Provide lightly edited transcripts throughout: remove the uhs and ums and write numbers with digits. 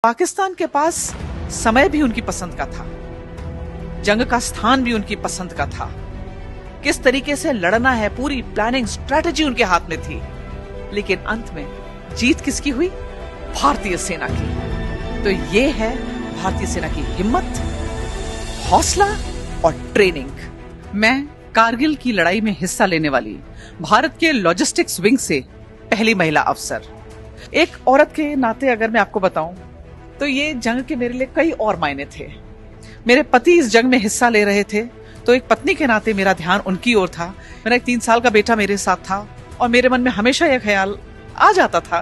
पाकिस्तान के पास समय भी उनकी पसंद का था, जंग का स्थान भी उनकी पसंद का था, किस तरीके से लड़ना है पूरी प्लानिंग स्ट्रेटजी उनके हाथ में थी। लेकिन अंत में जीत किसकी हुई? भारतीय सेना की। तो ये है भारतीय सेना की हिम्मत, हौसला और ट्रेनिंग। मैं कारगिल की लड़ाई में हिस्सा लेने वाली भारत के लॉजिस्टिक्स विंग से पहली महिला अफसर। एक औरत के नाते अगर मैं आपको बताऊं तो ये जंग के मेरे लिए कई और मायने थे। मेरे पति इस जंग में हिस्सा ले रहे थे, तो एक पत्नी के नाते मेरा ध्यान उनकी ओर था। मेरा एक 3 साल का बेटा मेरे साथ था और मेरे मन में हमेशा यह ख्याल आ जाता था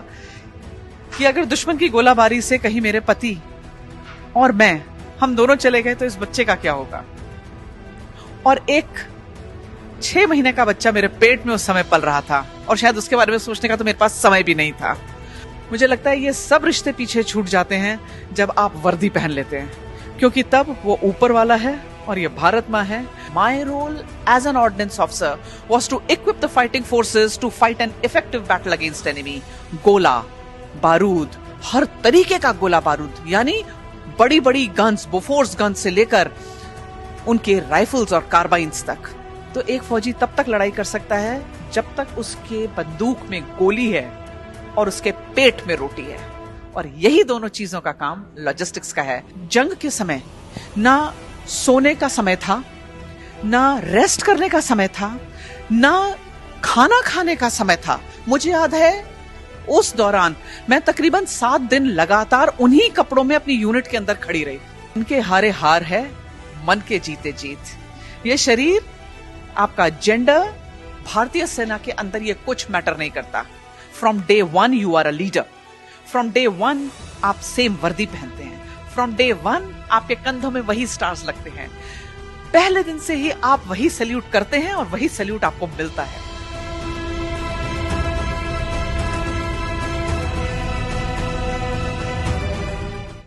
कि अगर दुश्मन की गोलाबारी से कहीं मेरे पति और हम दोनों चले गए तो इस बच्चे का क्या होगा। और एक 6 महीने का बच्चा मेरे पेट में उस समय पल रहा था और शायद उसके बारे में सोचने का तो मेरे पास समय भी नहीं था। मुझे लगता है ये सब रिश्ते पीछे छूट जाते हैं जब आप वर्दी पहन लेते हैं, क्योंकि तब वो ऊपर वाला है और ये भारत माँ है। My role as an ordnance officer was to equip the fighting forces to fight an effective battle against enemy. गोला बारूद, हर तरीके का गोला बारूद, यानी बड़ी बड़ी गन्स, बोफोर्स गन्स से लेकर उनके राइफल्स और कार्बाइन्स तक। तो एक फौजी तब तक लड़ाई कर सकता है जब तक उसके बंदूक में गोली है और उसके पेट में रोटी है। और यही दोनों चीजों का काम लॉजिस्टिक्स का है। जंग के समय ना सोने का समय था, ना रेस्ट करने का समय था, ना खाना खाने का समय था। मुझे याद है उस दौरान मैं तकरीबन 7 दिन लगातार उन्हीं कपड़ों में अपनी यूनिट के अंदर खड़ी रही। इनके हारे हार है, मन के जीते जीत। ये शरीर, आपका जेंडर, भारतीय सेना के अंदर ये कुछ मैटर नहीं करता। From day 1 you are a leader. From day 1 आप सेम वर्दी पहनते हैं। फ्रॉम डे 1 आपके कंधों में वही स्टार्स लगते हैं। पहले दिन से ही आप वही सैल्यूट करते हैं और वही सैल्यूट आपको मिलता है।